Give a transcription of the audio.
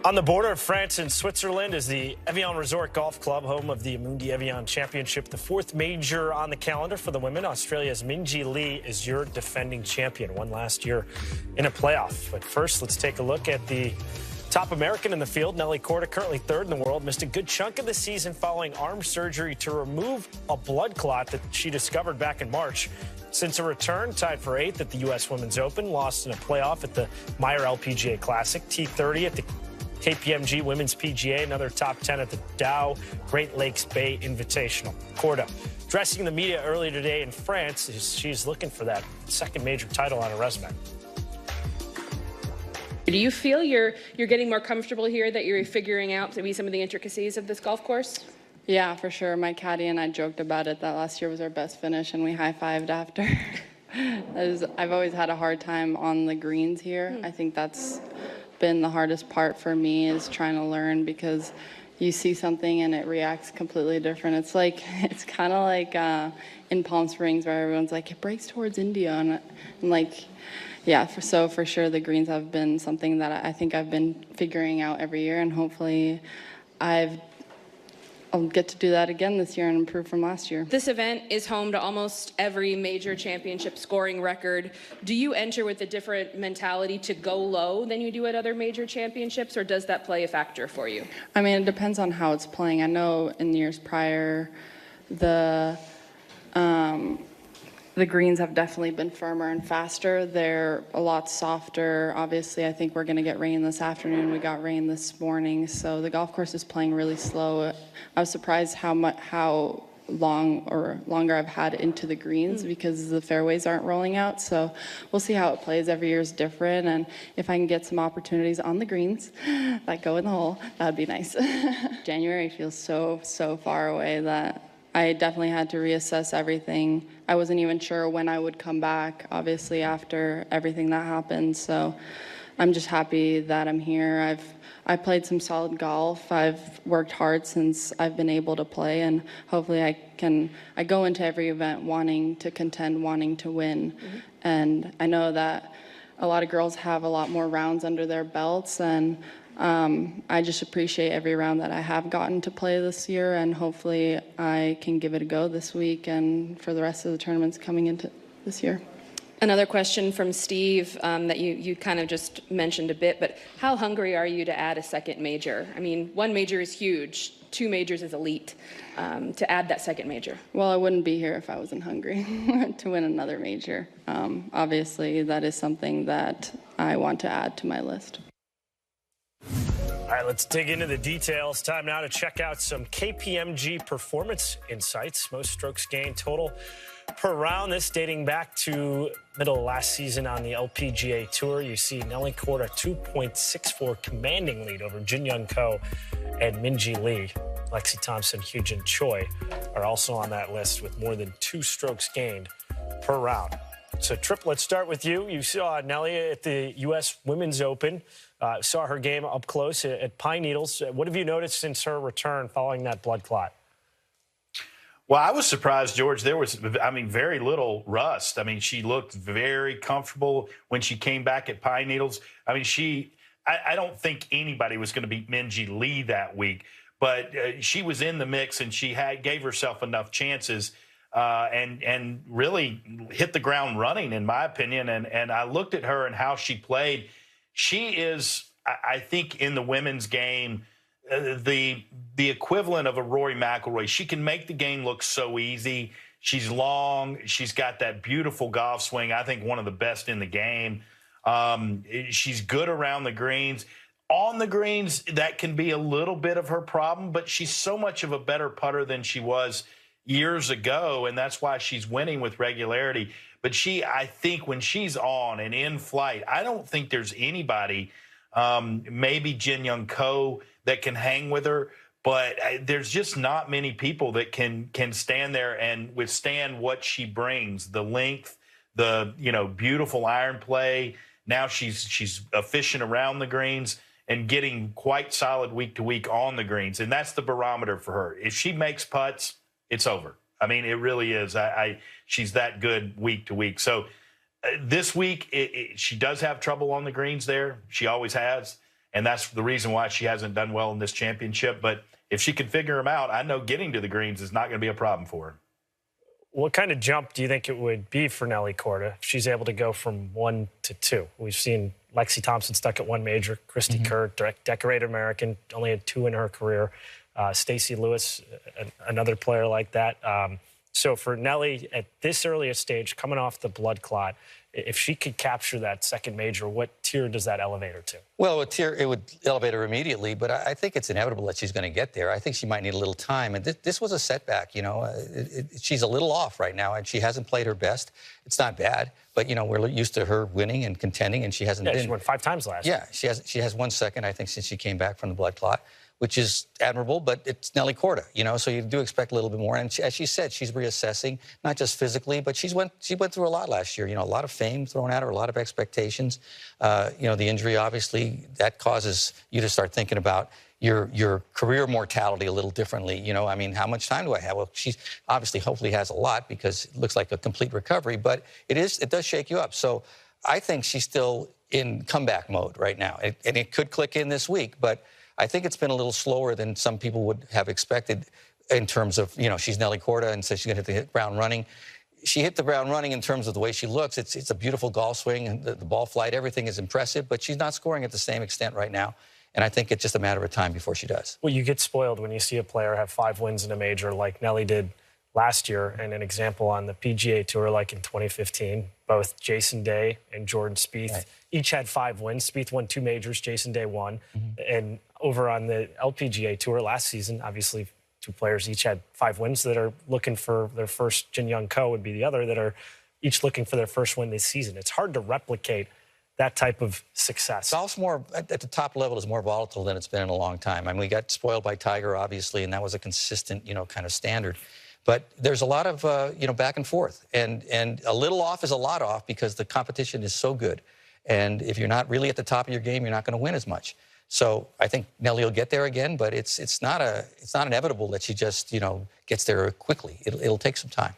On the border of France and Switzerland is the Evian Resort Golf Club, home of the Evian Championship, the fourth major on the calendar for the women. Australia's Minjee Lee is your defending champion, won last year in a playoff. But first, let's take a look at the top American in the field. Nelly Korda, currently third in the world, missed a good chunk of the season following arm surgery to remove a blood clot that she discovered back in March. Since a return, tied for eighth at the U.S. Women's Open, lost in a playoff at the Meyer LPGA Classic, T30 at the KPMG Women's PGA, another top 10 at the Dow Great Lakes Bay Invitational. Korda, addressing the media earlier today in France, she's looking for that second major title on her resume. Do you feel you're getting more comfortable here, that you're figuring out maybe some of the intricacies of this golf course? Yeah, for sure. My caddy and I joked about it that last year was our best finish, and we high-fived after. I've always had a hard time on the greens here. I think that's been the hardest part for me, is trying to learn, because you see something and it reacts completely different. It's kind of like in Palm Springs, where everyone's like, it breaks towards India, and like, yeah. For sure, the greens have been something that I think I've been figuring out every year, and hopefully I'll get to do that again this year and improve from last year. This event is home to almost every major championship scoring record. Do you enter with a different mentality to go low than you do at other major championships, or does that play a factor for you? I mean, it depends on how it's playing. I know in years prior, the greens have definitely been firmer and faster. They're a lot softer. Obviously, I think we're going to get rain this afternoon. We got rain this morning, so the golf course is playing really slow. I was surprised how longer I've had into the greens, because the fairways aren't rolling out. So we'll see how it plays. Every year is different, and if I can get some opportunities on the greens that go in the hole, that'd be nice. January feels so far away that I definitely had to reassess everything. I wasn't even sure when I would come back, obviously, after everything that happened. So I'm just happy that I'm here. I played some solid golf. I've worked hard since I've been able to play, and hopefully I go into every event wanting to contend, wanting to win. And I know that a lot of girls have a lot more rounds under their belts, and I just appreciate every round that I have gotten to play this year, and hopefully I can give it a go this week and for the rest of the tournaments coming into this year. Another question from Steve that you kind of just mentioned a bit, but how hungry are you to add a second major? I mean, one major is huge, two majors is elite. To add that second major? Well, I wouldn't be here if I wasn't hungry to win another major. Obviously, that is something that I want to add to my list. All right, let's dig into the details. Time now to check out some KPMG performance insights. Most strokes gained total per round. This dating back to middle of last season on the LPGA Tour. You see Nelly Korda 2.64 commanding lead over Jin Young Ko and Minjee Lee. Lexi Thompson, Hyojin Choi are also on that list with more than 2 strokes gained per round. So, Tripp, let's start with you. You saw Nelly at the U.S. Women's Open. Saw her game up close at Pine Needles. What have you noticed since her return following that blood clot? Well, I was surprised, George. There was, very little rust. She looked very comfortable when she came back at Pine Needles. I don't think anybody was going to beat Minjee Lee that week, but she was in the mix, and she gave herself enough chances and really hit the ground running, in my opinion. And I looked at her and how she played. She is, I think, in the women's game, the equivalent of a Rory McIlroy. She can make the game look so easy. She's long. She's got that beautiful golf swing. I think one of the best in the game. She's good around the greens. On the greens, that can be a little bit of her problem, but she's so much of a better putter than she was years ago, and that's why she's winning with regularity. But I think when she's on and in flight, I don't think there's anybody, maybe Jin Young Ko, that can hang with her, but there's just not many people that can stand there and withstand what she brings. The length, the beautiful iron play. Now she's efficient around the greens and getting quite solid week to week on the greens, and that's the barometer for her. If she makes putts, it's over. It really is. She's that good week to week. So this week, she does have trouble on the greens there. She always has. and that's the reason why she hasn't done well in this championship. But if she can figure them out, I know getting to the greens is not going to be a problem for her. What kind of jump do you think it would be for Nelly Korda if she's able to go from 1 to 2? We've seen Lexi Thompson stuck at 1 major, Christy Kerr, decorated American, only had 2 in her career. Stacey Lewis, another player like that. So for Nelly, at this earliest stage, coming off the blood clot, if she could capture that second major, what tier does that elevate her to? Well, it would elevate her immediately, but I think it's inevitable that she's going to get there. I think she might need a little time, and this was a setback. She's a little off right now, and she hasn't played her best. It's not bad, but we're used to her winning and contending, and she hasn't been. She won 5 times last year. Yeah, she has 1 second, I think, since she came back from the blood clot, which is admirable, but it's Nelly Korda, so you do expect a little bit more. And as she said, she's reassessing, not just physically, but she went through a lot last year. A lot of fame thrown at her, a lot of expectations. The injury, obviously, that causes you to start thinking about your career mortality a little differently. How much time do I have? Well, she obviously, hopefully has a lot because it looks like a complete recovery, but it does shake you up. So I think she's still in comeback mode right now. And it could click in this week, but I think it's been a little slower than some people would have expected in terms of, she's Nelly Korda and says she's going to hit the ground running. She hit the ground running in terms of the way she looks. It's a beautiful golf swing, and the ball flight, everything is impressive, but she's not scoring at the same extent right now. And I think it's just a matter of time before she does. Well, you get spoiled when you see a player have 5 wins in a major like Nelly did last year, and an example on the PGA Tour like in 2015. Both Jason Day and Jordan Spieth each had 5 wins. Spieth won 2 majors, Jason Day won. And over on the LPGA Tour last season, obviously 2 players each had 5 wins that are looking for their first. Jin Young Ko would be the other, that are each looking for their first win this season. It's hard to replicate that type of success. Golf's more, at the top level, is more volatile than it's been in a long time. We got spoiled by Tiger, obviously, and that was a consistent, kind of standard. But there's a lot of, back and forth. And a little off is a lot off because the competition is so good. And if you're not really at the top of your game, you're not going to win as much. So I think Nelly will get there again, but it's not inevitable that she just, gets there quickly. It'll take some time.